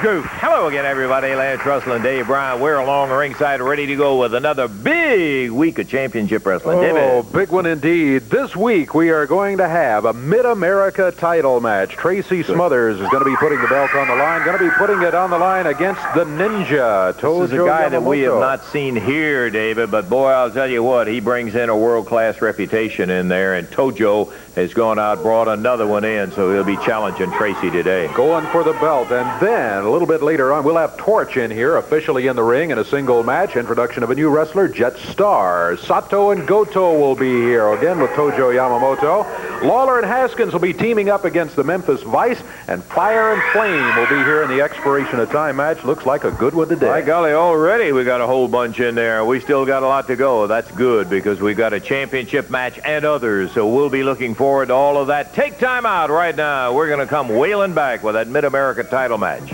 Goof. Hello again, everybody. Lance Russell and Dave Bryan. We're along the ringside, ready to go with another big week of championship wrestling. Oh, big one indeed. This week, we are going to have a Mid-America title match. Tracy Smothers is going to be putting the belt on the line, going to be putting it on the line against the Ninja, Tojo This is a guy Yamamoto. that we have not seen here, David, but boy, I'll tell you what, he brings in a world-class reputation in there, and Tojo has gone out, brought another one in, so he'll be challenging Tracy today. Going for the belt, and then a little bit later on, we'll have Torch in here, officially in the ring in a single match. Introduction of a new wrestler, Jet Star. Sato and Goto will be here, again with Tojo Yamamoto. Lawler and Haskins will be teaming up against the Memphis Vice, and Fire and Flame will be here in the expiration of time match. Looks like a good one today. By golly, already we got a whole bunch in there. We still got a lot to go. That's good, because we got a championship match and others, so we'll be looking forward to all of that. Take time out right now. We're going to come wailing back with that Mid-America title match.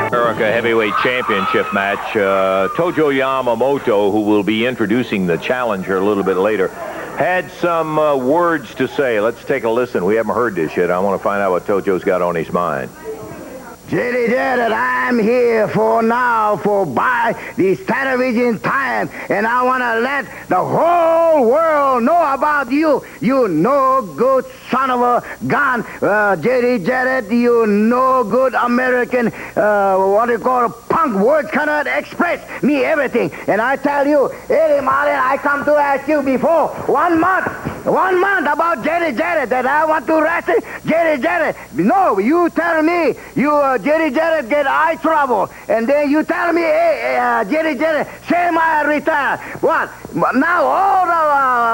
America Heavyweight Championship match. Tojo Yamamoto, who will be introducing the challenger a little bit later, had some words to say. Let's take a listen. We haven't heard this yet. I want to find out what Tojo's got on his mind. J.D. Jarrett, I'm here for buy this television time, and I want to let the whole world know about you. You no good son of a gun, J.D. Jarrett. You no good American, what do you call it, punk. Words cannot express me everything. And I tell you, Eddie Martin, I come to ask you before 1 month about J.D. Jarrett, that I want to wrestle J.D. Jarrett. No, you tell me, J.D. Jarrett get eye trouble, and then you tell me, hey, J.D. Jarrett, say I retire. What? Now all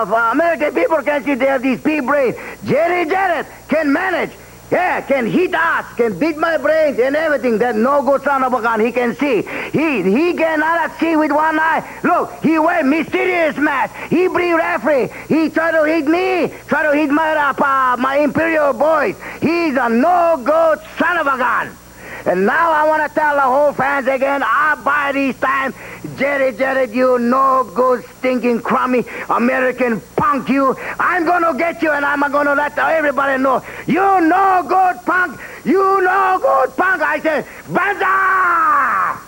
the American people can see they have these pea brains. J.D. Jarrett can manage. Yeah, can hit us, can beat my brains and everything. That no good son of a gun, he can see. He cannot see with one eye. Look, he wear mysterious mask. He bring referee. He try to hit me, try to hit my Imperial boys. He's a no good son of a gun. And now I want to tell the whole fans again, I buy this time, Jarrett, you no good, stinking, crummy American punk, you. I'm going to get you, and I'm going to let everybody know. You no good punk. You no good punk. I say, banzai!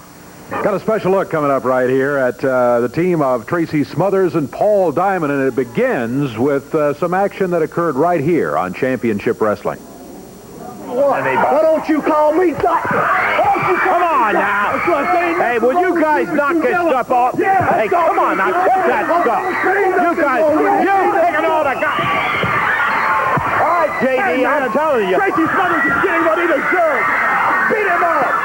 Got a special look coming up right here at the team of Tracy Smothers and Paul Diamond, and it begins with some action that occurred right here on Championship Wrestling. Why don't you call me doctor? Come on now. Hey, will you guys knock this stuff off? Hey, come on now, quit that stuff. You guys, you're taking all the guys. All right, J.D., I'm telling you. Tracy Smothers is getting what he deserves. Beat him up.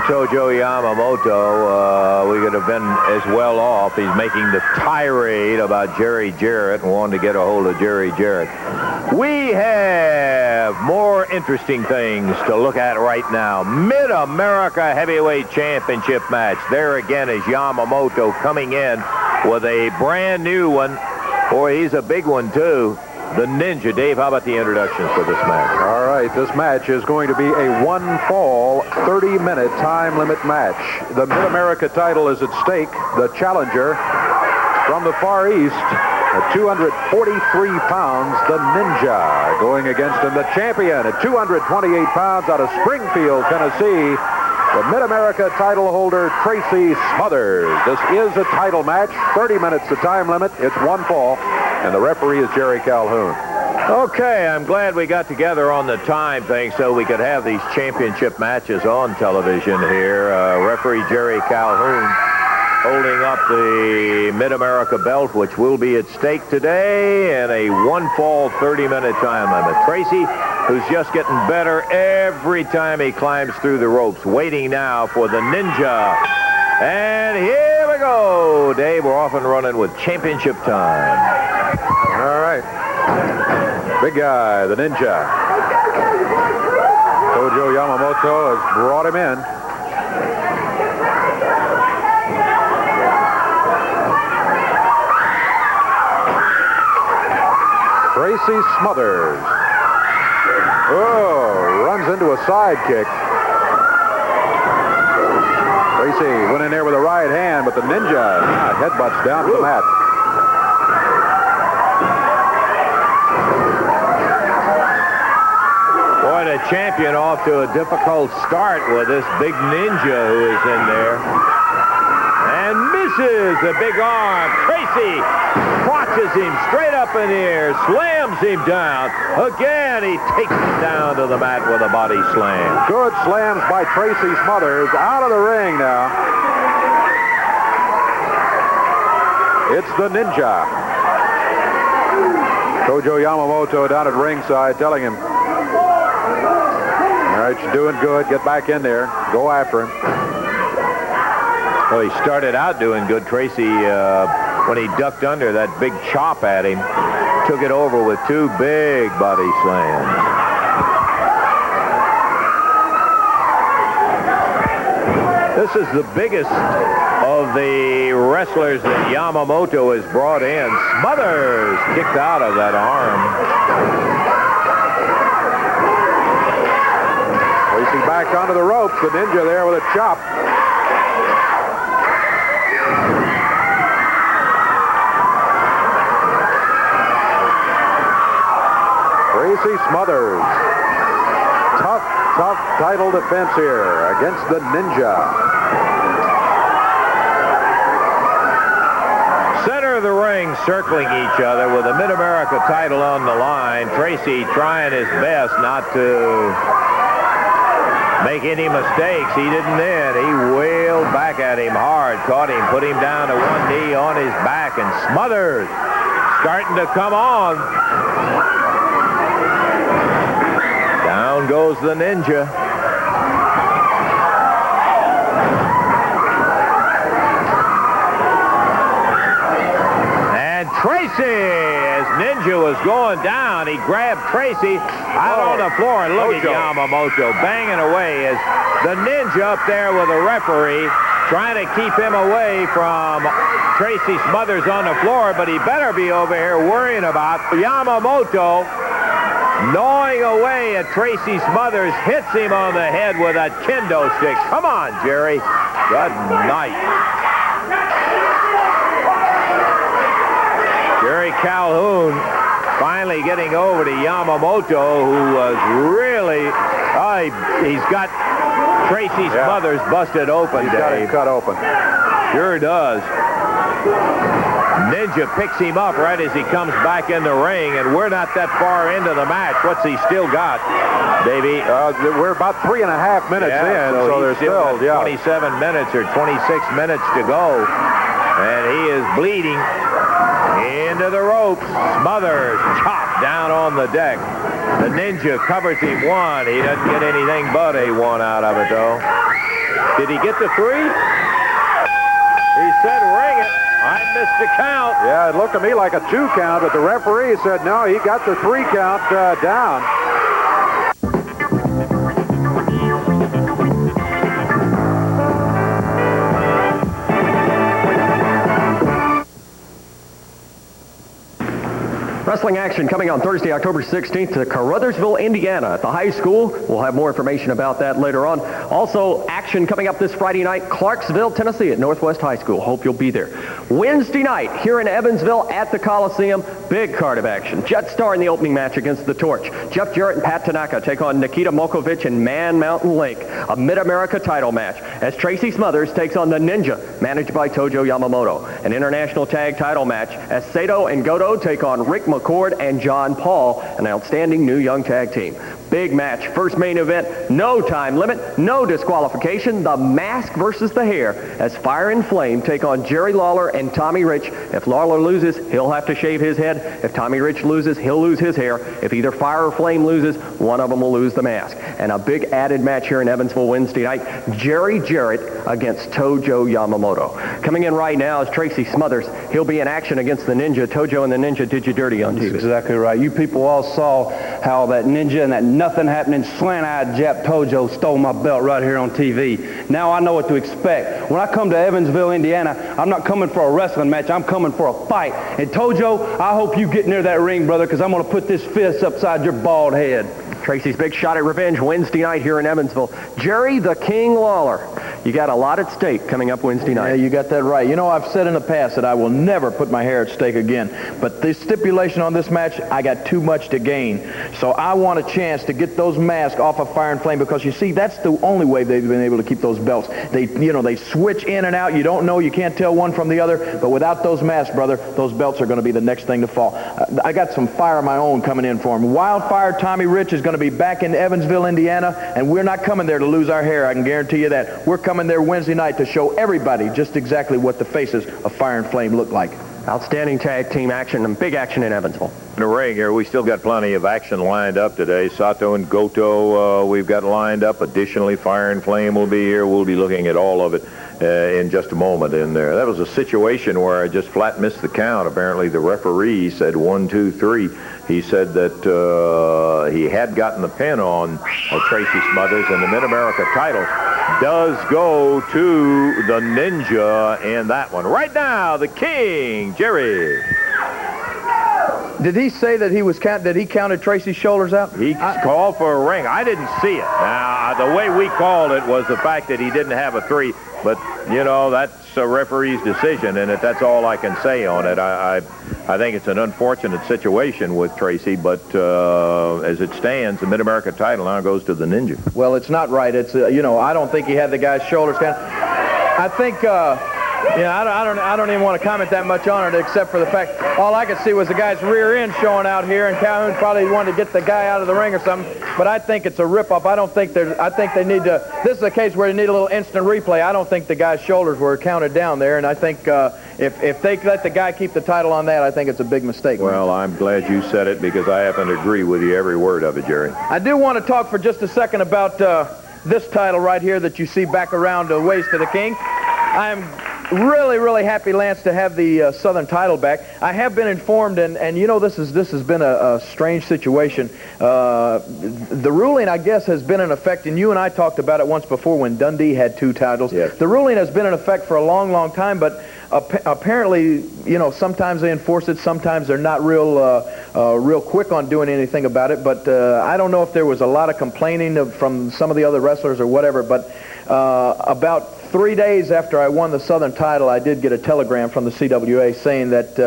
Tojo Yamamoto, we could have been as well off. He's making the tirade about Jerry Jarrett and wanting to get a hold of Jerry Jarrett. We have more interesting things to look at right now. Mid-America Heavyweight Championship match. There again is Yamamoto coming in with a brand new one. Boy, he's a big one, too. The Ninja. Dave, how about the introductions for this match? All right, this match is going to be a one-fall, 30-minute time limit match. The Mid-America title is at stake. The challenger from the Far East At 243 pounds, the Ninja going against him, the champion at 228 pounds out of Springfield, Tennessee, the Mid-America title holder, Tracy Smothers. This is a title match. 30 minutes the time limit. It's one fall, and the referee is Jerry Calhoun. Okay, I'm glad we got together on the time thing so we could have these championship matches on television here. Referee Jerry Calhoun holding up the Mid-America belt, which will be at stake today, and a one-fall 30-minute time limit. Tracy, who's just getting better every time he climbs through the ropes, waiting now for the Ninja. And here we go. Dave, we're off and running with championship time. All right. Big guy, the Ninja. Tojo Yamamoto has brought him in. Tracy Smothers. Oh, runs into a sidekick. Tracy went in there with a right hand, but the Ninja headbutts down to the mat. Boy, the champion off to a difficult start with this big Ninja who is in there. And misses the big arm. Tracy crotches him straight up in the air, slams him down. Again, he takes him down to the mat with a body slam. Good slams by Tracy Smothers. Out of the ring now. It's the Ninja. Tojo Yamamoto down at ringside telling him, all right, you're doing good. Get back in there. Go after him. Well, he started out doing good. Tracy, when he ducked under that big chop at him, took it over with two big body slams. This is the biggest of the wrestlers that Yamamoto has brought in. Smothers kicked out of that arm. Tracy back onto the ropes. The Ninja there with a chop. Tracy Smothers. Tough title defense here against the Ninja. Center of the ring circling each other with the Mid-America title on the line. Tracy trying his best not to make any mistakes. He didn't then. He wailed back at him hard, caught him, put him down to one knee on his back, and Smothers starting to come on. Down goes the Ninja. And Tracy, as Ninja was going down, he grabbed Tracy out on the floor, and look at Yamamoto banging away as the Ninja up there with the referee trying to keep him away from Tracy Smothers on the floor, but he better be over here worrying about Yamamoto. Gnawing away at Tracy Smothers, hits him on the head with a kendo stick. Come on, Jerry. Good night. Jerry Calhoun finally getting over to Yamamoto, who was really, he's got Tracy Smothers busted open, He's Dave. got him cut open. Sure does. Ninja picks him up right as he comes back in the ring, and we're not that far into the match. What's he still got, Davey? We're about 3.5 minutes in, so there's still 27 minutes or 26 minutes to go, and he is bleeding into the ropes. Smothers chopped down on the deck. The Ninja covers him one. He doesn't get anything but a one out of it, though. Did he get the three? He said, ring it. I missed the count. Yeah, it looked to me like a 2 count, but the referee said no, he got the 3 count down. Wrestling action coming on Thursday, October 16th to Caruthersville, Indiana at the high school. We'll have more information about that later on. Also, action coming up this Friday night, Clarksville, Tennessee at Northwest High School. Hope you'll be there. Wednesday night here in Evansville at the Coliseum, big card of action. Jet Star in the opening match against the Torch. Jeff Jarrett and Pat Tanaka take on Nikita Mokovich and Man Mountain Link, a Mid-America title match, as Tracy Smothers takes on the Ninja, managed by Tojo Yamamoto. An international tag title match as Sato and Goto take on Rick McCord and John Paul, an outstanding new young tag team. Big match, first main event, no time limit, no disqualification, the mask versus the hair, as Fire and Flame take on Jerry Lawler and Tommy Rich. If Lawler loses, he'll have to shave his head. If Tommy Rich loses, he'll lose his hair. If either Fire or Flame loses, one of them will lose the mask. And a big added match here in Evansville Wednesday night, Jerry Jarrett against Tojo Yamamoto. Coming in right now is Tracy Smothers. He'll be in action against the Ninja. Tojo and the Ninja did you dirty on TV. That's exactly right. You people all saw how that Ninja and that nothing happening slant-eyed Jap Tojo stole my belt right here on TV. Now I know what to expect. When I come to Evansville, Indiana, I'm not coming for a wrestling match. I'm coming for a fight. And Tojo, I hope you get near that ring, brother, because I'm going to put this fist upside your bald head. Tracy's big shot at revenge Wednesday night here in Evansville. Jerry the King Lawler. You got a lot at stake coming up Wednesday night. Yeah, you got that right. You know, I've said in the past that I will never put my hair at stake again. But the stipulation on this match, I got too much to gain. So I want a chance to get those masks off of Fire and Flame, because you see, that's the only way they've been able to keep those belts. They switch in and out. You don't know. You can't tell one from the other. But without those masks, brother, those belts are going to be the next thing to fall. I got some fire of my own coming in for him. Wildfire Tommy Rich is going to be back in Evansville, Indiana, and we're not coming there to lose our hair. I can guarantee you that. We're coming there Wednesday night to show everybody just exactly what the faces of Fire and Flame look like. Outstanding tag team action and big action in Evansville. In the ring here, we still got plenty of action lined up today. Sato and Goto we've got lined up. Additionally, Fire and Flame will be here. We'll be looking at all of it in just a moment in there. That was a situation where I just flat missed the count. Apparently the referee said 1, 2, 3. He said that he had gotten the pin on Tracy Smothers, and the Mid-America title does go to the Ninja in that one. Right now, the King, Jerry. Did he say that he counted Tracy's shoulders out? He called for a ring. I didn't see it. Now, the way we called it was the fact that he didn't have a 3. But, you know, that's a referee's decision, and that's all I can say on it. I think it's an unfortunate situation with Tracy, but as it stands, the Mid-America title now goes to the Ninja. Well, it's not right. It's, I don't think he had the guy's shoulders down. I think... I don't even want to comment that much on it, except for the fact all I could see was the guy's rear end showing out here, and Calhoun probably wanted to get the guy out of the ring or something. But I think it's a rip-off. I think they need to. This is a case where they need a little instant replay. I don't think the guy's shoulders were counted down there, and I think if they let the guy keep the title on that, I think it's a big mistake. Well, I'm glad you said it, because I happen to agree with you every word of it, Jerry. I do want to talk for just a second about this title right here that you see back around the waist of the King. I am really, really happy, Lance, to have the Southern title back. I have been informed, and this has been a strange situation. The ruling, I guess, has been in effect, and you and I talked about it once before when Dundee had 2 titles. Yes. The ruling has been in effect for a long, long time, but apparently, sometimes they enforce it, sometimes they're not real quick on doing anything about it. But I don't know if there was a lot of complaining from some of the other wrestlers or whatever, but about 3 days after I won the Southern title, I did get a telegram from the CWA saying that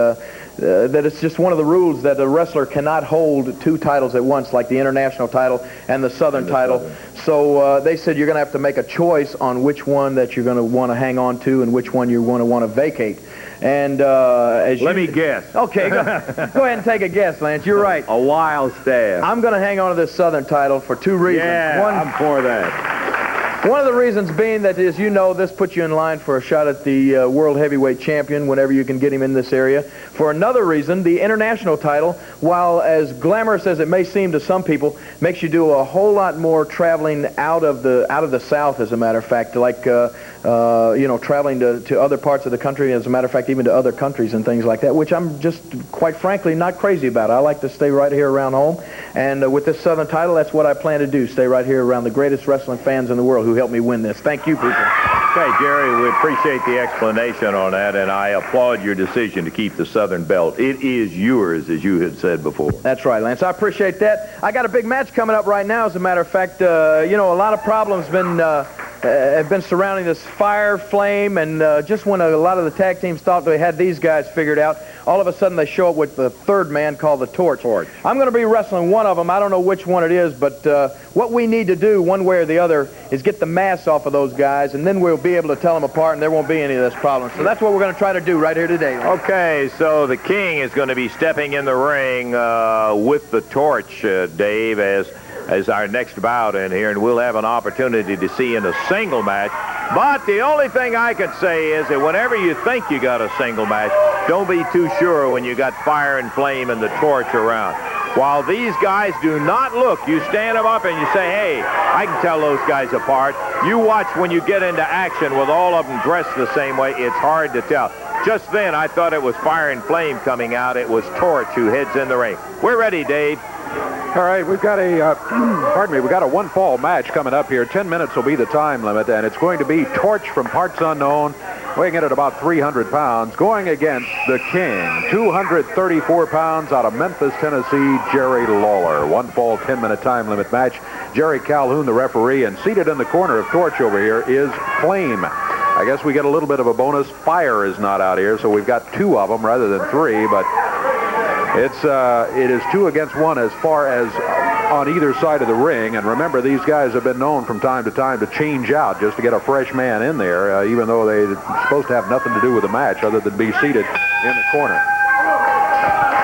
it's just one of the rules that a wrestler cannot hold 2 titles at once, like the international title and the Southern title. So they said you're going to have to make a choice on which one that you're going to want to hang on to and which one you're going to want to vacate. And let me guess. Okay, go ahead and take a guess, Lance. You're right. A wild staff. I'm going to hang on to this Southern title for 2 reasons. Yeah, I'm for that. One of the reasons being that, as you know, this puts you in line for a shot at the World Heavyweight Champion whenever you can get him in this area. For another reason, the international title, while as glamorous as it may seem to some people, makes you do a whole lot more traveling out of the South, as a matter of fact, like traveling to other parts of the country, as a matter of fact, even to other countries and things like that, which I'm just, quite frankly, not crazy about. I like to stay right here around home, and with this Southern title, that's what I plan to do, stay right here around the greatest wrestling fans in the world who helped me win this. Thank you, people. Okay, Jerry, we appreciate the explanation on that, and I applaud your decision to keep the Southern Belt. It is yours, as you had said before. That's right, Lance. I appreciate that. I got a big match coming up right now, as a matter of fact. A lot of problems have been surrounding this fire, flame, and just when a lot of the tag teams thought they had these guys figured out, all of a sudden they show up with the third man called the Torch. I'm going to be wrestling one of them. I don't know which one it is, but what we need to do, one way or the other, is get the mask off of those guys, and then we'll be able to tell them apart, and there won't be any of this problem. So that's what we're going to try to do right here today. Okay, so the King is going to be stepping in the ring with the Torch, Dave, as our next bout in here, and we'll have an opportunity to see in a single match. But the only thing I can say is that whenever you think you got a single match, don't be too sure when you got Fire and Flame and the Torch around. While these guys do not look, you stand them up and you say, hey, I can tell those guys apart. You watch when you get into action with all of them dressed the same way, it's hard to tell. Just then, I thought it was Fire and Flame coming out. It was Torch who heads in the ring. We're ready, Dave. All right, we've got a one-fall match coming up here. 10 minutes will be the time limit, and it's going to be Torch from parts unknown, weighing in at about 300 pounds, going against the King, 234 pounds, out of Memphis, Tennessee, Jerry Lawler. One-fall, 10-minute time limit match. Jerry Calhoun, the referee, and seated in the corner of Torch over here is Flame. I guess we get a little bit of a bonus. Fire is not out here, so we've got two of them rather than three, but it is 2 against 1 as far as on either side of the ring. And remember, these guys have been known from time to time to change out just to get a fresh man in there, even though they're supposed to have nothing to do with the match other than be seated in the corner.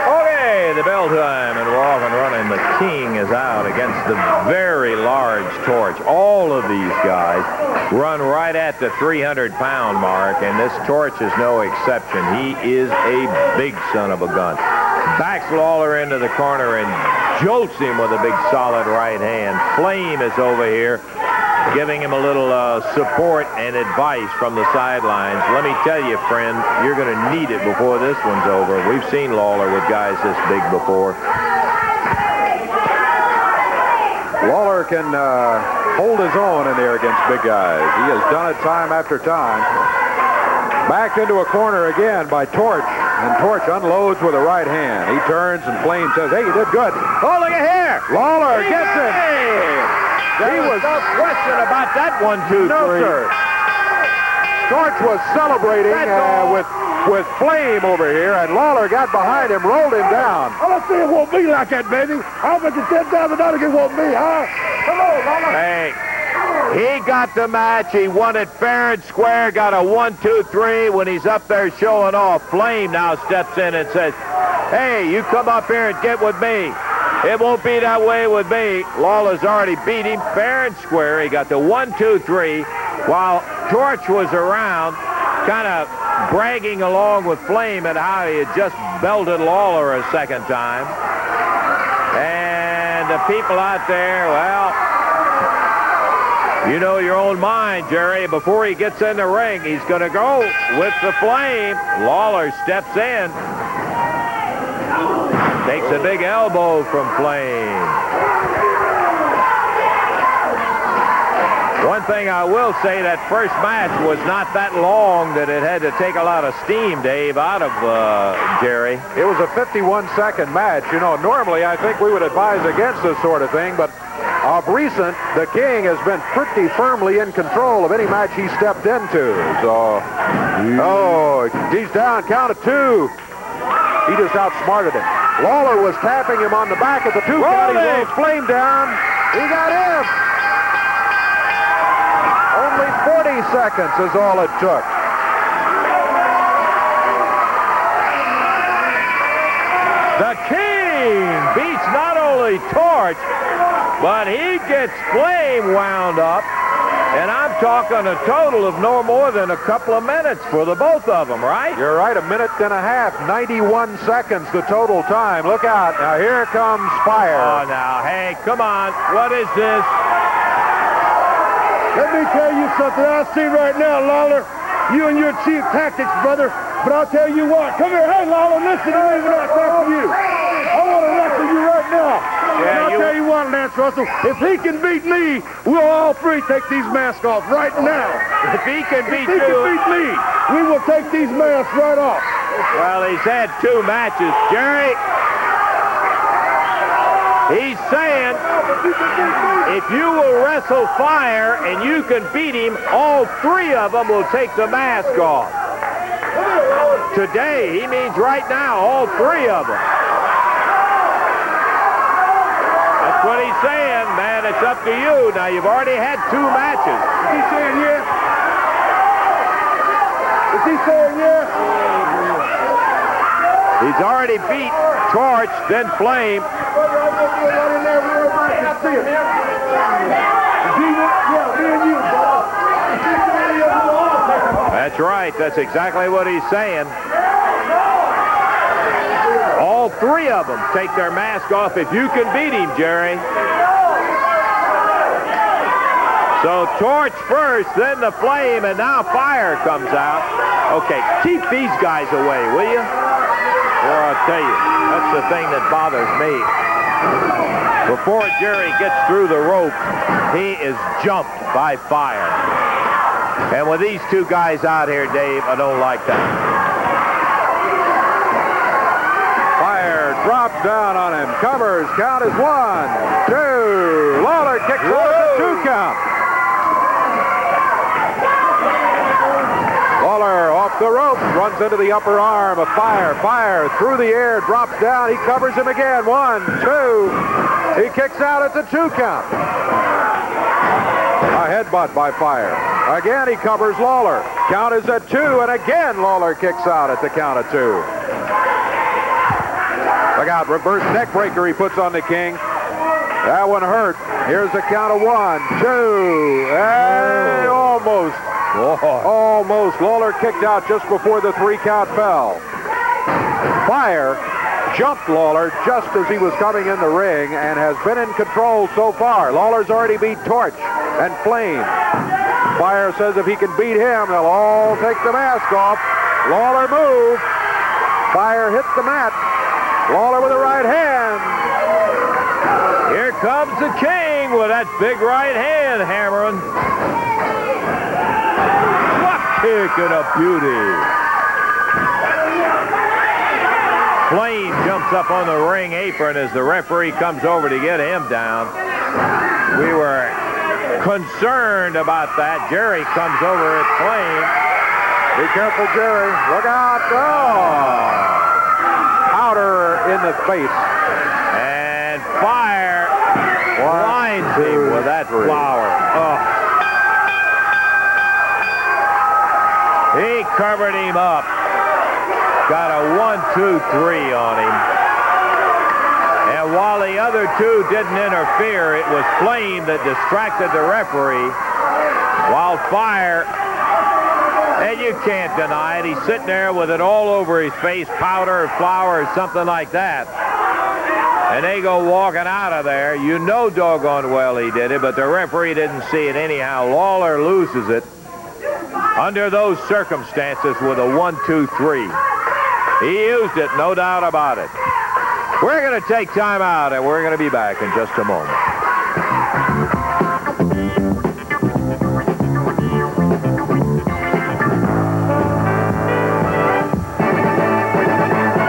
Okay, the bell time, and we're off and running. The King is out against the very large Torch. All of these guys run right at the 300-pound mark, and this Torch is no exception. He is a big son of a gun. Backs Lawler into the corner and jolts him with a big solid right hand. Flame is over here giving him a little support and advice from the sidelines. Let me tell you, friend, you're going to need it before this one's over. We've seen Lawler with guys this big before. Lawler can hold his own in there against big guys. He has done it time after time. Backed into a corner again by Torch. And Torch unloads with a right hand. He turns and Flame says, hey, you did good. Oh, look at here. Lawler gets it. There was no question about that 1, 2, 3. No, sir. Torch was celebrating with Flame over here, and Lawler got behind him, rolled him down. I don't think it won't be like that, baby. I'll bet you $10,000 it won't be, huh? Come on, Lawler. Hey. He got the match. He won it fair and square. Got a 1, 2, 3 when he's up there showing off. Flame now steps in and says, hey, you come up here and get with me. It won't be that way with me. Lawler's already beat him fair and square. He got the 1, 2, 3 while Torch was around kind of bragging along with Flame at how he had just belted Lawler a second time. And the people out there, well, you know your own mind, Jerry. Before he gets in the ring, he's going to go with the Flame. Lawler steps in. Takes a big elbow from Flame. One thing I will say, that first match was not that long that it had to take a lot of steam, Dave, out of Jerry. It was a 51-second match. You know, normally I think we would advise against this sort of thing, but of recent, the King has been pretty firmly in control of any match he stepped into. So, he's down, count of 2. He just outsmarted him. Lawler was tapping him on the back at the 2 count. He rolled Flame down. He got him. Only 40 seconds is all it took. The King beats not only Torch, but he gets Flame wound up, and I'm talking a total of no more than a couple of minutes for the both of them, right? You're right, a minute and a half, 91 seconds the total time. Look out, now here comes Fire. Oh, now, hey, come on, what is this? Let me tell you something I see right now, Lawler. You and your cheap tactics, brother. But I'll tell you what. Come here. Hey, Lawler, listen to me when I talk to you. I want to wrestle you right now. I'll tell you what, Lance Russell, if he can beat me, we'll all three take these masks off right now. If he can beat If he can beat me, we will take these masks right off. Well, he's had 2 matches, Jerry. He's saying if you will wrestle Fire and you can beat him, all 3 of them will take the mask off. Today, he means right now, all 3 of them. That's what he's saying, man. It's up to you. Now, you've already had 2 matches. Is he saying yes? Is he saying yes? He's already beat Torch, then Flame. That's right. That's exactly what he's saying. All 3 of them take their mask off if you can beat him, Jerry. So Torch first, then the Flame, and now Fire comes out. Okay, keep these guys away, will you? Or I'll tell you, that's the thing that bothers me. Before Jerry gets through the rope, he is jumped by Fire. And with these 2 guys out here, Dave, I don't like that. Fire drops down on him. Covers. Count is 1, 2. Lawler kicks out the 2 count. Lawler off the rope, runs into the upper arm of Fire. Fire through the air, drops down. He covers him again. 1, 2. He kicks out at the 2 count. A headbutt by Fire. Again, he covers Lawler. Count is at 2, and again, Lawler kicks out at the count of 2. Look out, reverse neck breaker he puts on the King. That one hurt. Here's the count of 1, 2, and almost. Almost. Lawler kicked out just before the 3 count fell. Fire jumped Lawler just as he was coming in the ring and has been in control so far. Lawler's already beat Torch and Flame. Fire says if he can beat him, they'll all take the mask off. Lawler moved. Fire hit the mat. Lawler with the right hand. Here comes the King with that big right hand hammering. Kick and a beauty. Flame jumps up on the ring apron as the referee comes over to get him down. We were concerned about that. Jerry comes over at Flame. Be careful, Jerry. Look out. Oh! Powder in the face. And Fire blinds him with that flower. Oh. He covered him up. Got a 1, 2, 3 on him. And while the other 2 didn't interfere, it was Flame that distracted the referee. While Fire, and you can't deny it, he's sitting there with it all over his face, powder or flour or something like that. And they go walking out of there. You know doggone well he did it, but the referee didn't see it anyhow. Lawler loses it. Under those circumstances with a 1, 2, 3. He used it, no doubt about it. We're going to take time out, and we're going to be back in just a moment.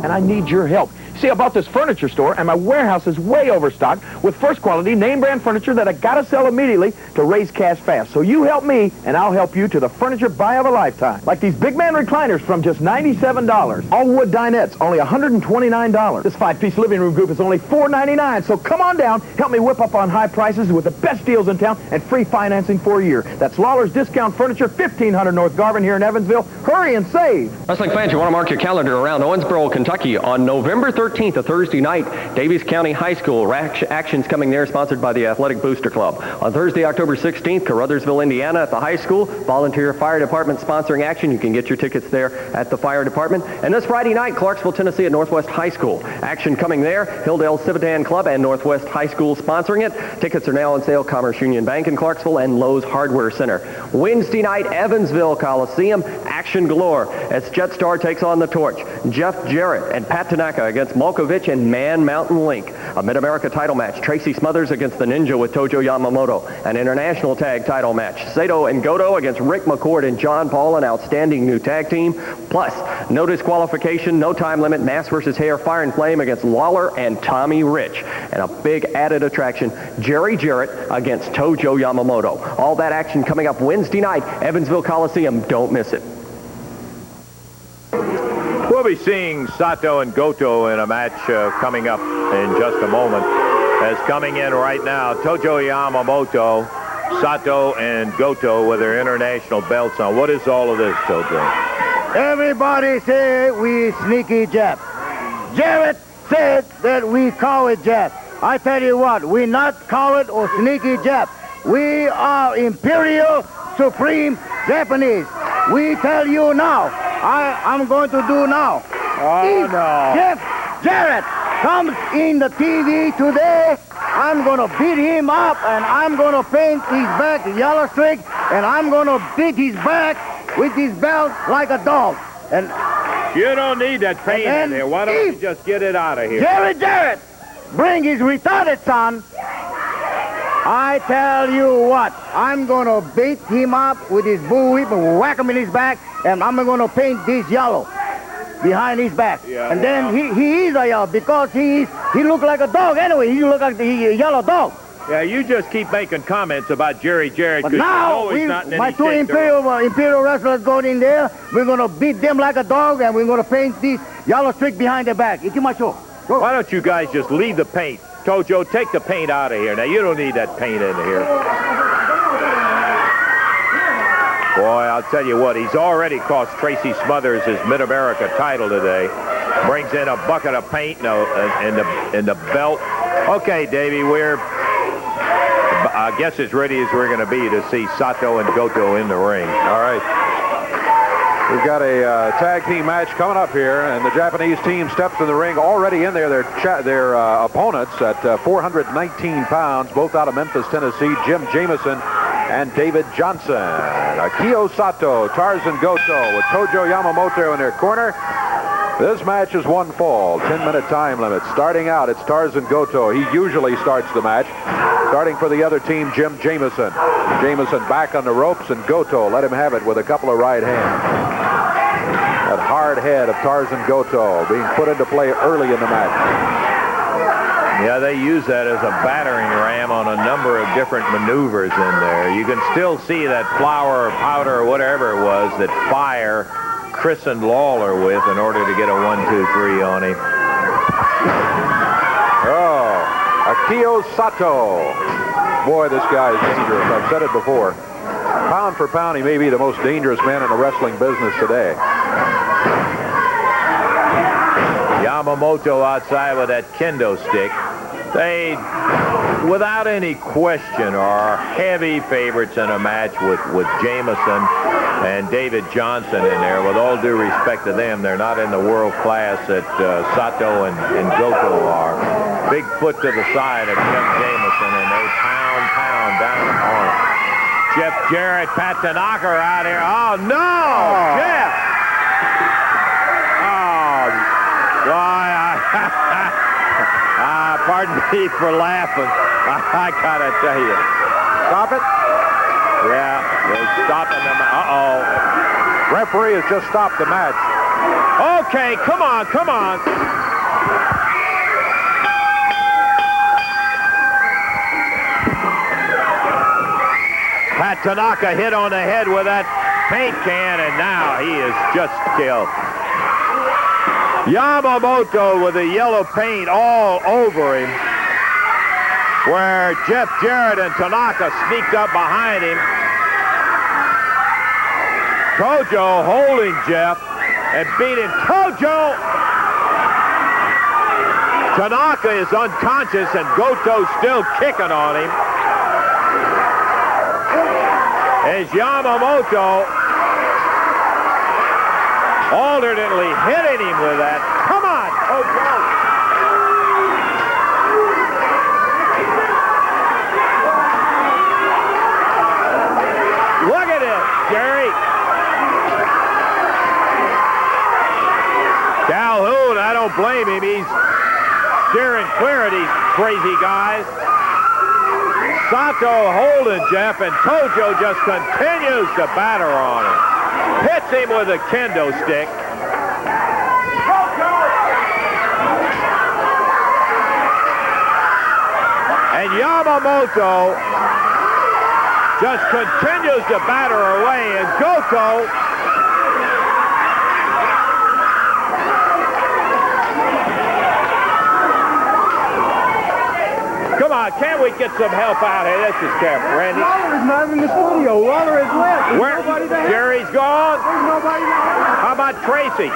And I need your help. See, I bought this furniture store, and my warehouse is way overstocked with first-quality, name-brand furniture that I gotta sell immediately to raise cash fast. So you help me, and I'll help you to the furniture buy of a lifetime. Like these big man recliners from just $97. All wood dinettes, only $129. This 5-piece living room group is only $4.99. So come on down, help me whip up on high prices with the best deals in town and free financing for a year. That's Lawler's Discount Furniture, 1500 North Garvin here in Evansville. Hurry and save. Wrestling fans, you want to mark your calendar around Owensboro, Kentucky on November 13th, a Thursday night. Davies County High School action's coming there, sponsored by the Athletic Booster Club. On Thursday, October 16th, Caruthersville, Indiana at the high school. Volunteer Fire Department sponsoring action. You can get your tickets there at the fire department. And this Friday night, Clarksville, Tennessee at Northwest High School. Action coming there. Hilldale Civitan Club and Northwest High School sponsoring it. Tickets are now on sale. Commerce Union Bank in Clarksville and Lowe's Hardware Center. Wednesday night, Evansville Coliseum. Action galore as Jetstar takes on the Torch. Jeff Jarrett and Pat Tanaka against Malkovich and Man Mountain Link. A Mid-America title match, Tracy Smothers against the Ninja with Tojo Yamamoto. An international tag title match, Sato and Goto against Rick McCord and John Paul, an outstanding new tag team. Plus, no disqualification, no time limit, Mass versus Hair, Fire and Flame against Lawler and Tommy Rich. And a big added attraction, Jerry Jarrett against Tojo Yamamoto. All that action coming up Wednesday night, Evansville Coliseum. Don't miss it. We'll be seeing Sato and Goto in a match coming up in just a moment. As coming in right now, Tojo Yamamoto, Sato, and Goto with their international belts on. What is all of this, Tojo? Everybody say we sneaky Jap. Jarrett said that we coward Jap. I tell you what, we not coward or sneaky Jap. We are Imperial Supreme Japanese. We tell you now. I'm going to do now. Oh, if no. Jeff Jarrett comes in the TV today, I'm going to beat him up, and I'm going to paint his back yellow streak, and I'm going to beat his back with his belt like a dog. And You don't need that paint in and there. Why don't you just get it out of here? Jerry Jarrett bring his retarded son, I tell you what, I'm going to beat him up with his bull whip and whack him in his back, and I'm going to paint this yellow behind his back. Yeah, and then he is a yellow because he look like a dog anyway. He look like the yellow dog. Yeah, you just keep making comments about Jerry Jarrett. But 'cause you now, know he's not in my any two shape to- imperial wrestlers going in there. We're going to beat them like a dog, and we're going to paint this yellow streak behind their back. Ikimacho. Go. Why don't you guys just leave the paint? Tojo, take the paint out of here. Now, you don't need that paint in here. Boy, I'll tell you what, he's already cost Tracy Smothers his Mid-America title today. Brings in a bucket of paint and the belt. Okay, Davey, I guess as ready as we're going to be to see Sato and Goto in the ring. All right. We've got a tag team match coming up here, and the Japanese team steps in the ring already in there. Their opponents at 419 pounds, both out of Memphis, Tennessee, Jim Jamison and David Johnson. Akio Sato, Tarzan Goto with Tojo Yamamoto in their corner. This match is one fall, 10-minute time limit. Starting out, it's Tarzan Goto. He usually starts the match. Starting for the other team, Jim Jamison. Jamison back on the ropes, and Goto let him have it with a couple of right hands. That hard head of Tarzan Goto being put into play early in the match. Yeah, they use that as a battering ram on a number of different maneuvers in there. You can still see that flour or powder or whatever it was that Fire christened Lawler with in order to get a 1-2-3 on him. Oh, Akio Sato. Boy, this guy is dangerous. I've said it before. Pound for pound, he may be the most dangerous man in the wrestling business today. Yamamoto outside with that kendo stick. They, without any question, are heavy favorites in a match with Jamison and David Johnson in there. With all due respect to them, they're not in the world class that Sato and Goto are. Big foot to the side of Jim Jamison, and they pound down on it. Jeff Jarrett, Pat Tanaka are out here. Oh, no! Jeff! Oh, why? Pardon me for laughing. I gotta tell you. Stop it. Yeah, they're stopping them. Uh-oh. Referee has just stopped the match. Okay, come on. Pat Tanaka hit on the head with that paint can, and now he is just killed. Yamamoto with the yellow paint all over him, where Jeff Jarrett and Tanaka sneaked up behind him. Tojo holding Jeff and beating Tojo. Tanaka is unconscious and Goto's still kicking on him. As Yamamoto alternately hitting him with that. Come on, Tojo. Look at it, Jerry. Calhoun, I don't blame him. steer and clear of these crazy guys. Sato holding Jeff, and Tojo just continues to batter on him. Hits him with a kendo stick. And Yamamoto just continues to batter away, and Goto come on, can't we get some help out here? This is careful, Randy. Waller is not in the studio. Waller is left. Where? Jerry's gone. There's nobody there. How about Tracy?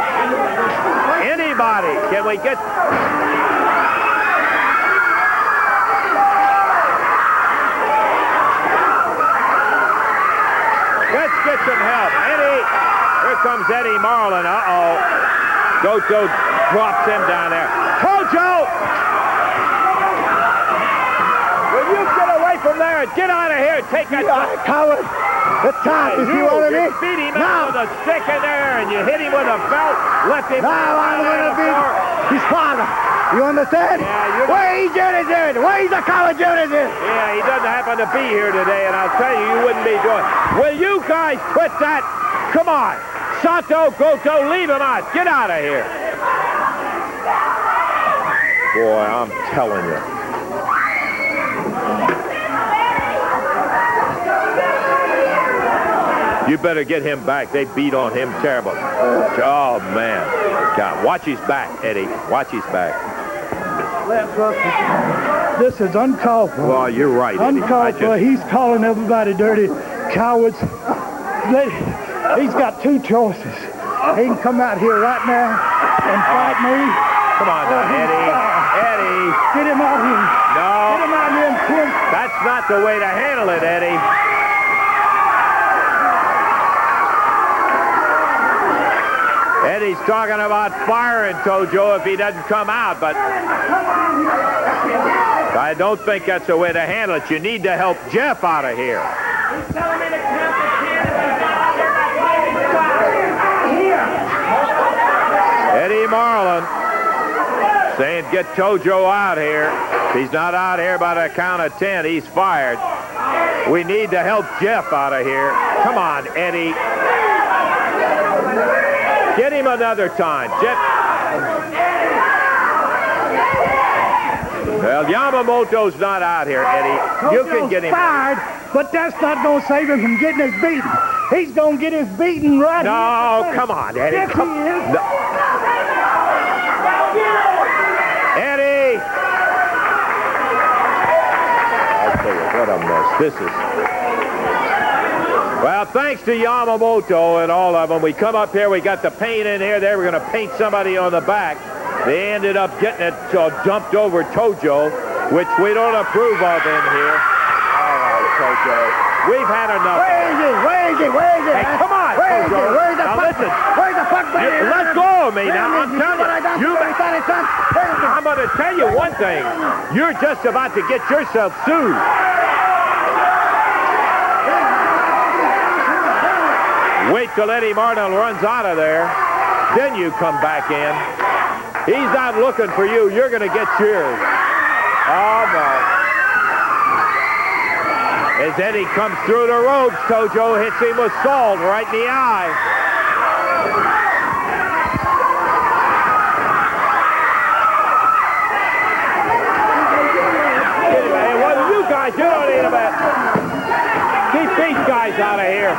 Anybody? Can we get... Let's get some help. Eddie. Here comes Eddie Marlin. Uh-oh. Goto drops him down there. Tojo! Will you get away from there and get out of here and take that... Coward. The top, you see what I mean? You beat him out with a stick in there, and you hit him with a belt, left him... Now I'm going to beat his father. You understand? Yeah, you're... Where is Jerry Jarrett? Where is the coward Jerry Jarrett? Yeah, he doesn't happen to be here today, and I'll tell you, you wouldn't be doing... Will you guys quit that? Come on. Sato, Goto, leave him out. Get out of here. Boy, I'm telling you. You better get him back. They beat on him terrible. Oh, man. God, watch his back, Eddie. Watch his back. This is uncalled for. Well, you're right, Eddie. Uncalled for. He's calling everybody dirty cowards. He's got two choices. He can come out here right now and fight me. Come on now, Eddie. Eddie. Get him out here. No. Get him out here and kill him. That's not the way to handle it, Eddie. Eddie's talking about firing Tojo if he doesn't come out, but I don't think that's the way to handle it. You need to help Jeff out of here. Eddie Marlin saying get Tojo out here. If he's not out here by the count of 10, he's fired. We need to help Jeff out of here. Come on, Eddie. Get him another time. Jeff. Well, Yamamoto's not out here, Eddie. You can get him. Fired, but that's not going to save him from getting his beating. He's going to get his beating right No, here. come on, Eddie. Yes, Come. he is. No. Eddie! I'll tell you what a mess. This is... Well, thanks to Yamamoto and all of them, we come up here, we got the paint in here. They were going to paint somebody on the back. They ended up getting it dumped over Tojo, which we don't approve of in here. All right, Tojo. We've had enough. Where is he? Where is he? Where is he? Hey, come on, Where is Tojo. he? Where's the Now fuck? listen. Where's the fuck? Let go of me now. I'm telling you. I'm going to tell you one thing. You're just about to get yourself sued. Wait till Eddie Martin runs out of there. Then you come back in. He's not looking for you. You're going to get yours. Oh, no. As Eddie comes through the ropes, Tojo hits him with salt right in the eye. Hey, well, you guys, you don't need a bet. Keep these guys out of here.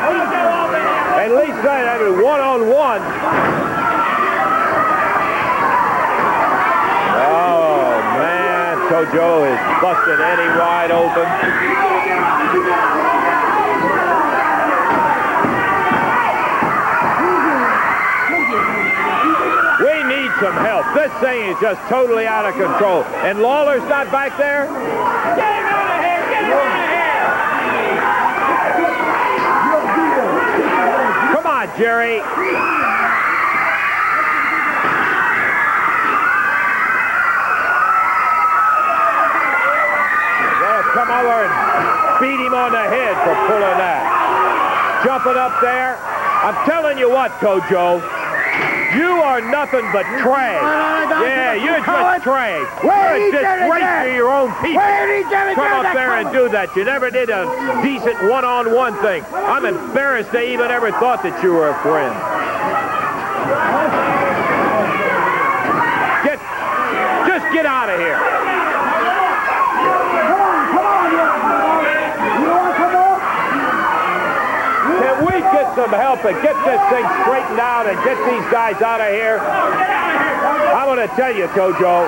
At least that one-on-one. Oh, man. Tojo is busting Eddie wide open. We need some help. This thing is just totally out of control. And Lawler's not back there? Get him out of here! Get him out of here! Come on, Jerry. Come over and beat him on the head for pulling that. Jumping up there. I'm telling you what, Tojo. You are nothing but trash. Yeah, you're just trash. You're a disgrace to your own people. Come up there and do that. You never did a decent one-on-one thing. I'm embarrassed they even ever thought that you were a friend. Just get out of here. Can we get some help and get this thing straightened out and get these guys out of here? I'm going to tell you, Tojo.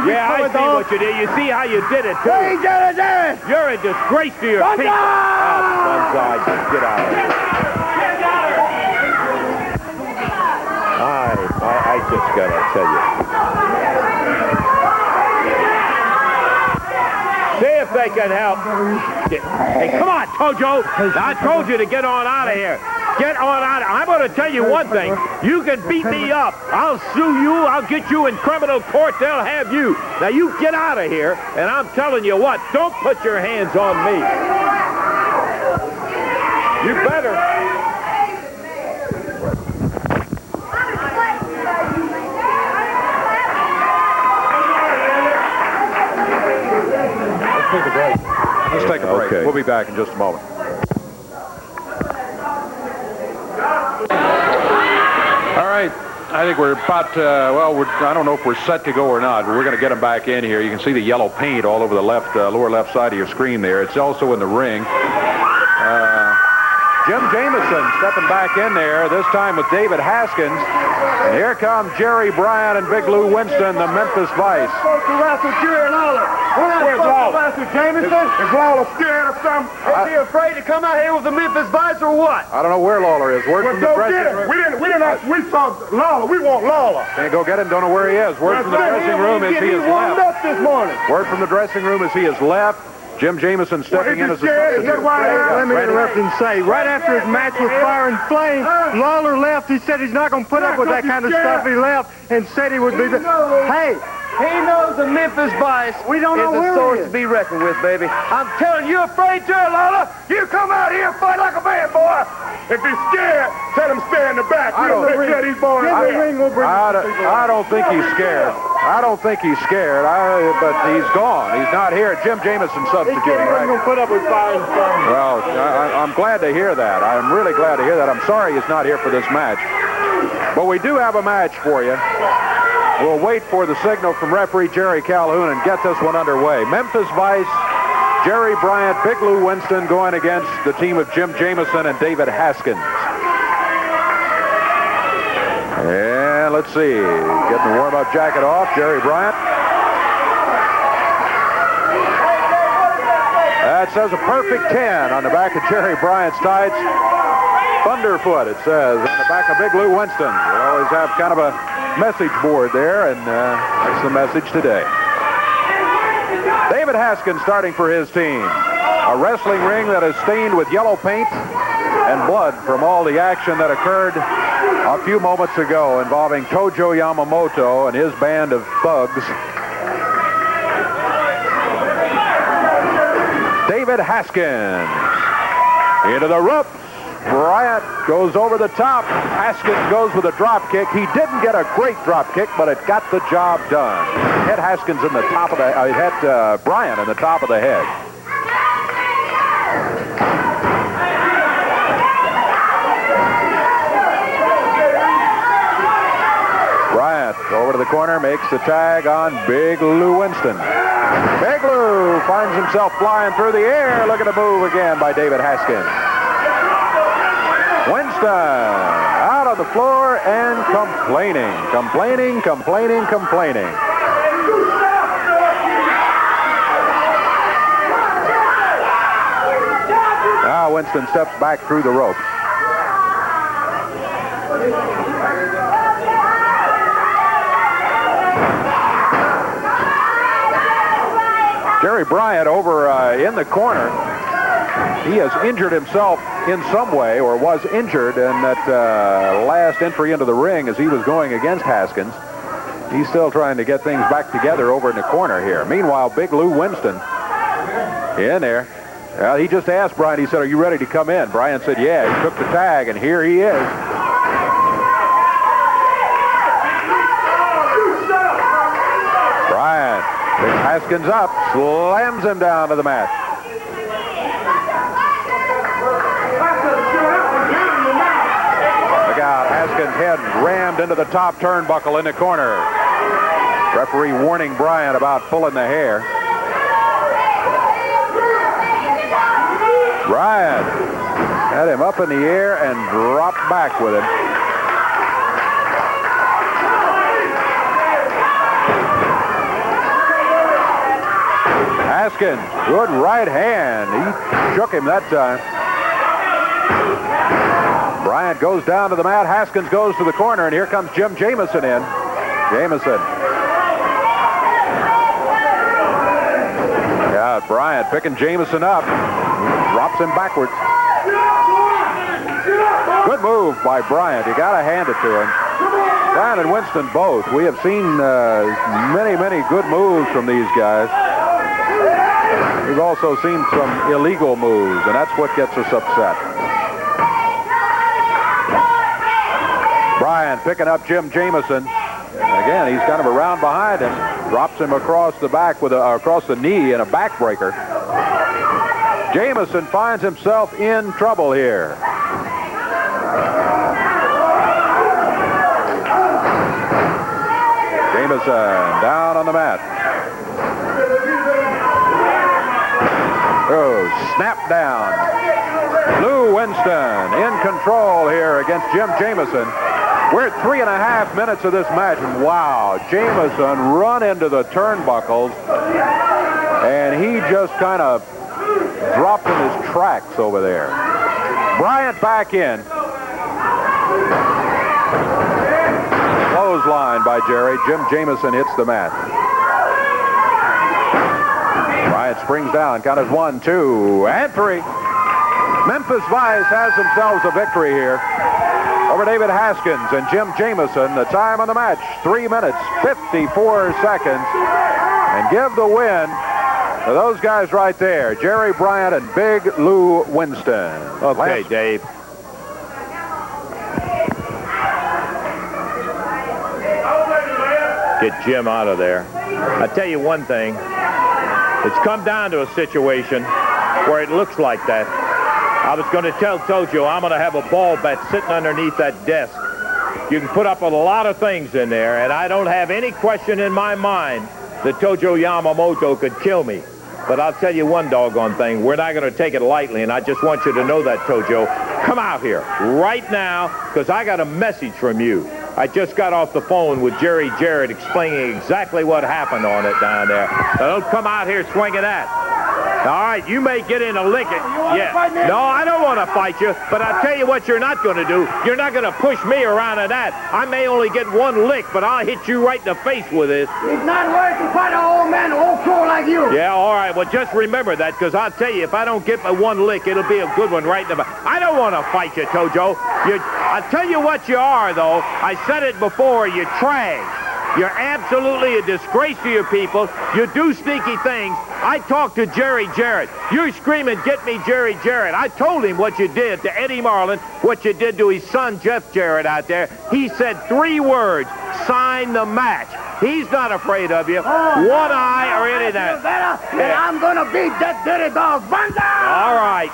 Yeah, I see what you did. You see how you did it, too. You're a disgrace to your people. Just get out of here. I just got to tell you. See if they can help. Hey, come on, Tojo. I told you to get on out of here. Get on out of here. I'm going to tell you one thing. You can beat me up. I'll sue you. I'll get you in criminal court. They'll have you. Now, you get out of here, and I'm telling you what, don't put your hands on me. You better. Take a break. Let's take a break. Okay. We'll be back in just a moment. All right. I think we're about, I don't know if we're set to go or not, but we're going to get them back in here. You can see the yellow paint all over the lower left side of your screen there. It's also in the ring. Jim Jamison stepping back in there, this time with David Haskins. And here come Jerry Bryant and Big Lou Winston, the Memphis Vice. Where's Lawler? Jameson? Is Lawler scared of something? Is he afraid to come out here with the Memphis Vice or what? I don't know where Lawler is. Word from the dressing room. We saw Lawler. We want Lawler. Can't go get him. Don't know where he is. Word from the dressing room is he has left. This morning. Word from the dressing room is he has left. Jim Jamison stepping in as a substitute. Let me interrupt and say, right after his match with Fire and Flame, Lawler left. He said he's not going to put up with that kind of stuff. He left and said he would be Hey, he knows the Memphis Vice we don't know is where a source he to is. be reckoned with, baby. I'm telling you, afraid to, Lawler. You come out here and fight like a man, boy. If he's scared, tell him stay in the back. I don't think these boys. I don't think he's scared. I don't think he's scared. But he's gone. He's not here. Jim Jamison substituting. Right? Put up with Fire and Flame. Well, I'm glad to hear that. I'm really glad to hear that. I'm sorry he's not here for this match. But we do have a match for you. We'll wait for the signal from referee Jerry Calhoun and get this one underway. Memphis Vice, Jerry Bryant, Big Lou Winston going against the team of Jim Jamison and David Haskins. And let's see, getting the warm-up jacket off, Jerry Bryant. That says a perfect 10 on the back of Jerry Bryant's tights. Thunderfoot, it says, on the back of Big Lou Winston. We always have kind of a message board there, and that's the message today. David Haskins starting for his team. A wrestling ring that is stained with yellow paint and blood from all the action that occurred a few moments ago involving Tojo Yamamoto and his band of thugs. David Haskins into the ropes. Bryant goes over the top. Haskins goes with a drop kick. He didn't get a great drop kick, but it got the job done. Hit Haskins in the top of the hit Bryant in the top of the head. Bryant over to the corner, makes the tag on Big Lou Winston. Big Lou finds himself flying through the air. Look at the move again by David Haskins. Winston out on the floor and complaining. Now Winston steps back through the ropes. Jerry Bryant over in the corner. He has injured himself in some way, or was injured in that last entry into the ring as he was going against Haskins. He's still trying to get things back together over in the corner here. Meanwhile, Big Lou Winston in there. Well, he just asked Bryant, he said, "Are you ready to come in?" Bryant said, "Yeah." He took the tag, and here he is. Haskins up, slams him down to the mat. Look out, Haskins' head rammed into the top turnbuckle in the corner. Referee warning Bryant about pulling the hair. Bryant had him up in the air and dropped back with him. Haskins, good right hand. He shook him that time. Bryant goes down to the mat. Haskins goes to the corner, and here comes Jim Jamison in. Jamison. Yeah, Bryant picking Jamison up. Drops him backwards. Good move by Bryant. You got to hand it to him. Bryant and Winston both. We have seen many, many good moves from these guys. We've also seen some illegal moves, and that's what gets us upset. Bryant picking up Jim Jamison. Again, he's kind of around behind him. Drops him across the back with across the knee in a backbreaker. Jamison finds himself in trouble here. Jamison down on the mat. Oh, snap down. Lou Winston in control here against Jim Jamison. We're at 3.5 minutes of this match, and wow, Jamison run into the turnbuckles, and he just kind of dropped in his tracks over there. Bryant back in. Clothesline by Jerry. Jim Jamison hits the mat. Bryant springs down. Count is 1, 2, and 3. Memphis Vice has themselves a victory here over David Haskins and Jim Jamison. The time on the match, 3 minutes, 54 seconds. And give the win to those guys right there, Jerry Bryant and Big Lou Winston. Okay, Dave. Get Jim out of there. I tell you one thing. It's come down to a situation where it looks like that. I was going to tell Tojo I'm going to have a ball bat sitting underneath that desk. You can put up with a lot of things in there, and I don't have any question in my mind that Tojo Yamamoto could kill me. But I'll tell you one doggone thing. We're not going to take it lightly, and I just want you to know that, Tojo. Come out here right now, because I got a message from you. I just got off the phone with Jerry Jarrett explaining exactly what happened on it down there. So don't come out here swinging that. All right, you may get in a lick it. Yeah. No, I don't want to fight you, but I'll tell you what you're not going to do. You're not going to push me around in that. I may only get one lick, but I'll hit you right in the face with this. It's not worth to fight an old man, old crow like you. Yeah, all right. Well, just remember that, because I'll tell you, if I don't get my one lick, it'll be a good one right in the back. I don't want to fight you, Tojo. I'll tell you what you are, though. I said it before. You're trash. You're absolutely a disgrace to your people. You do sneaky things. I talked to Jerry Jarrett. You're screaming, get me Jerry Jarrett. I told him what you did to Eddie Marlin, what you did to his son, Jeff Jarrett, out there. He said 3 words, sign the match. He's not afraid of you. One eye or any of that. And I'm going to beat that dirty dog. Banda! All right.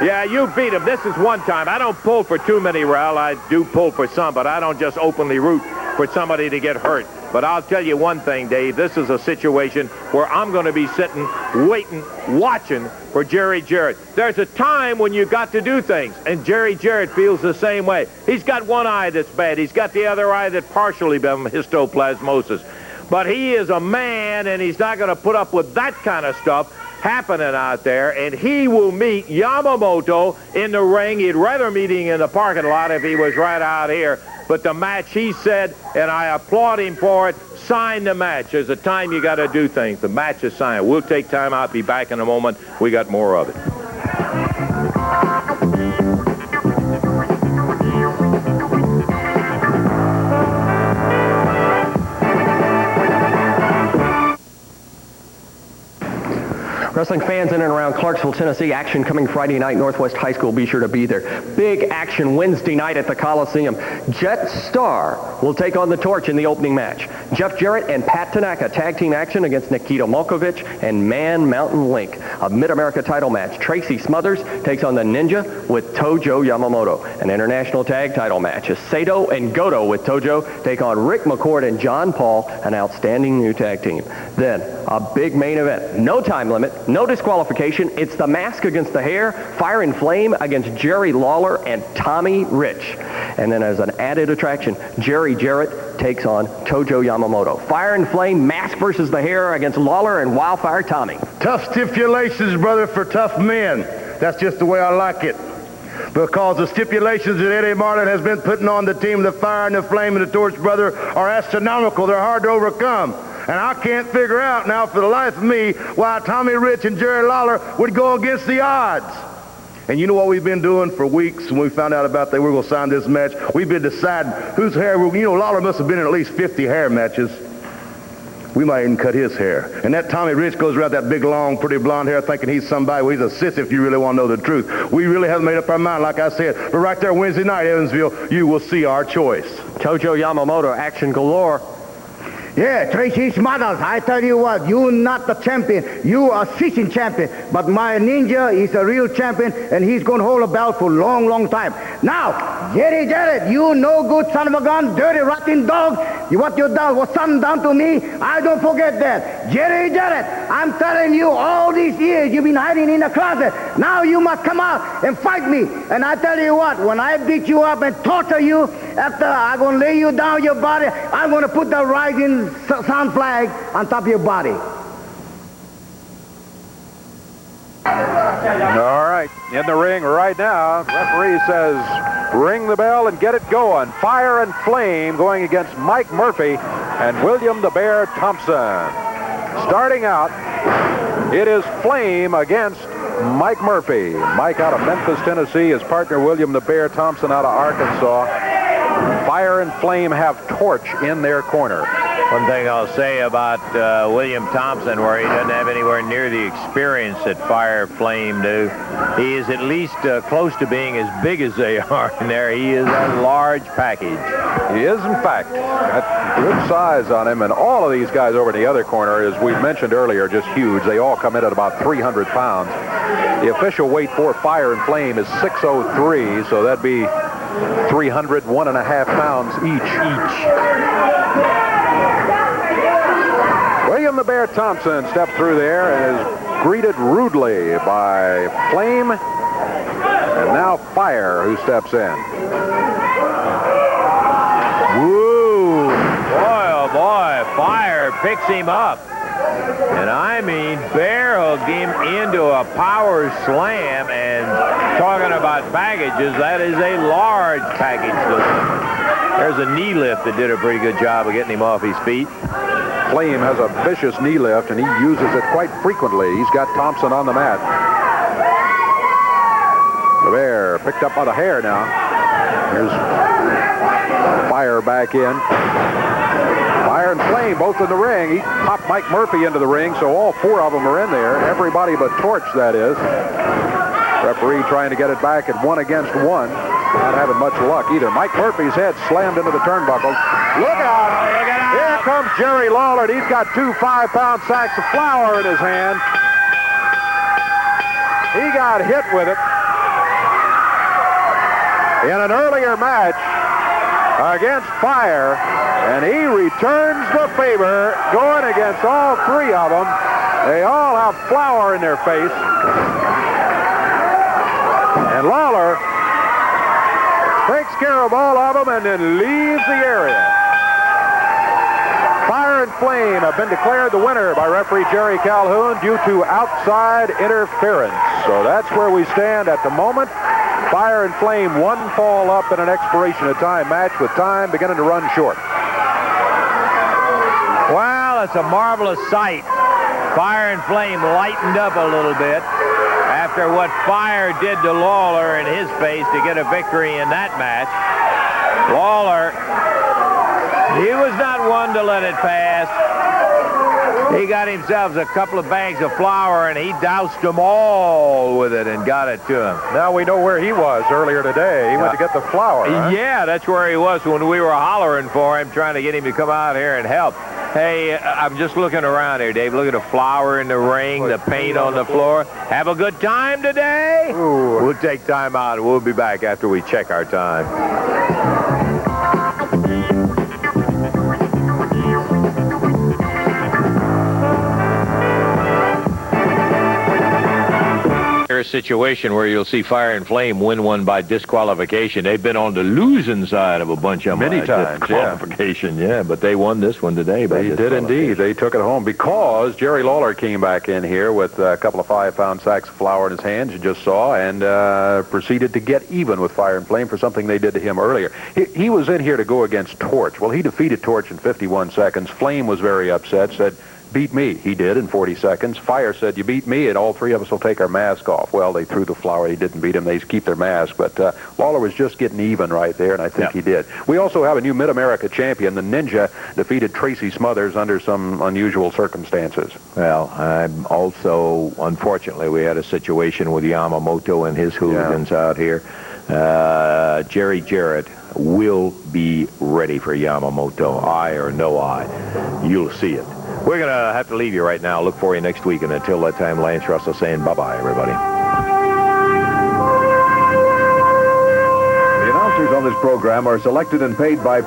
Yeah, you beat him. This is one time. I don't pull for too many, Raul. I do pull for some, but I don't just openly root for somebody to get hurt. But I'll tell you one thing, Dave. This is a situation where I'm going to be sitting, waiting, watching for Jerry Jarrett. There's a time when you got to do things, and Jerry Jarrett feels the same way. He's got one eye that's bad. He's got the other eye that's partially been histoplasmosis. But he is a man, and he's not going to put up with that kind of stuff happening out there, and he will meet Yamamoto in the ring. He'd rather meet him in the parking lot if he was right out here. But the match, he said, and I applaud him for it, sign the match. There's a time you got to do things. The match is signed. We'll take time out, be back in a moment. We got more of it. Wrestling fans in and around Clarksville, Tennessee, action coming Friday night. Northwest High School, be sure to be there. Big action Wednesday night at the Coliseum. Jet Star will take on the Torch in the opening match. Jeff Jarrett and Pat Tanaka tag team action against Nikita Molkovich and Man Mountain Link. A Mid-America title match. Tracy Smothers takes on the Ninja with Tojo Yamamoto. An international tag title match. Sato and Goto with Tojo take on Rick McCord and John Paul, an outstanding new tag team. Then, a big main event. No time limit, no disqualification. It's the Mask against the Hair, Fire and Flame against Jerry Lawler and Tommy Rich. And then as an added attraction, Jerry Jarrett takes on Tojo Yamamoto. Fire and Flame, Mask versus the Hair against Lawler and Wildfire Tommy. Tough stipulations, brother, for tough men. That's just the way I like it. Because the stipulations that Eddie Marlin has been putting on the team, the Fire and the Flame and the Torch, brother, are astronomical. They're hard to overcome. And I can't figure out now for the life of me why Tommy Rich and Jerry Lawler would go against the odds. And you know what we've been doing for weeks when we found out about that we were going to sign this match? We've been deciding whose hair, Lawler must have been in at least 50 hair matches. We might even cut his hair. And that Tommy Rich goes around that big, long, pretty blonde hair thinking he's somebody. Well, he's a sissy if you really want to know the truth. We really haven't made up our mind, like I said. But right there Wednesday night, Evansville, you will see our choice. Tojo Yamamoto, action galore. Yeah, Tracy Smothers, I tell you what, you're not the champion. You are sitting champion. But my Ninja is a real champion, and he's going to hold a belt for a long, long time. Now, Jerry Jarrett, you no good son of a gun, dirty, rotten dog. What you done, what something done to me, I don't forget that. Jerry Jarrett, I'm telling you, all these years you've been hiding in the closet. Now you must come out and fight me. And I tell you what, when I beat you up and torture you, after I'm going to lay you down your body, I'm going to put the rising sun flag on top of your body. All right, in the ring right now, referee says ring the bell and get it going. Fire and Flame going against Mike Murphy and William the Bear Thompson. Starting out, it is Flame against Mike Murphy. Mike out of Memphis, Tennessee. His partner William the Bear Thompson out of Arkansas. Fire and Flame have Torch in their corner. One thing I'll say about William Thompson, where he doesn't have anywhere near the experience that Fire Flame do, he is at least close to being as big as they are in there. He is a large package. He is, in fact. Got good size on him, and all of these guys over in the other corner, as we mentioned earlier, just huge. They all come in at about 300 pounds. The official weight for Fire and Flame is 603, so that'd be 301.5 pounds each. William the Bear Thompson stepped through there and is greeted rudely by Flame, and now Fire, who steps in. Woo! Boy, oh boy, Fire picks him up. And I mean, Bear hooked him into a power slam, and talking about packages, that is a large package. There's a knee lift that did a pretty good job of getting him off his feet. Flame has a vicious knee lift, and he uses it quite frequently. He's got Thompson on the mat. The Bear picked up by the hair now. Here's Fire back in. Fire and Flame both in the ring. He popped Mike Murphy into the ring, so all four of them are in there. Everybody but Torch, that is. Referee trying to get it back at 1 against 1. Not having much luck either. Mike Murphy's head slammed into the turnbuckles. Look out! Here comes Jerry Lawler. He's got 2 5-pound sacks of flour in his hand. He got hit with it in an earlier match against Fire, and he returns the favor, going against all three of them. They all have flour in their face. And Lawler takes care of all of them and then leaves the area. Fire and Flame have been declared the winner by referee Jerry Calhoun due to outside interference. So that's where we stand at the moment. Fire and Flame, one fall up in an expiration of time match with time beginning to run short. Well, it's a marvelous sight. Fire and Flame lightened up a little bit after what Fire did to Lawler in his face to get a victory in that match. Lawler, he was not one to let it pass. He got himself a couple of bags of flour, and he doused them all with it and got it to him. Now we know where he was earlier today. He went to get the flour. Huh? Yeah, that's where he was when we were hollering for him, trying to get him to come out here and help. Hey, I'm just looking around here, Dave. Look at the flour in the ring, the paint on the floor. Have a good time today? Ooh. We'll take time out, and we'll be back after we check our time. A situation where you'll see Fire and Flame win one by disqualification. They've been on the losing side of a bunch of many times. Disqualification, yeah, but they won this one today. They did indeed. They took it home because Jerry Lawler came back in here with a couple of 5-pound sacks of flour in his hands, you just saw, and proceeded to get even with Fire and Flame for something they did to him earlier. He was in here to go against Torch. Well, he defeated Torch in 51 seconds. Flame was very upset, said, beat me. He did in 40 seconds. Fire said, you beat me, and all three of us will take our mask off. Well, they threw the flour. He didn't beat him. They keep their mask. But Lawler was just getting even right there, and I think he did. We also have a new Mid-America champion. The Ninja defeated Tracy Smothers under some unusual circumstances. Well, also, unfortunately, we had a situation with Yamamoto and his hooligans out here. Jerry Jarrett will be ready for Yamamoto, eye or no eye. You'll see it. We're going to have to leave you right now. Look for you next week. And until that time, Lance Russell saying bye-bye, everybody. The announcers on this program are selected and paid by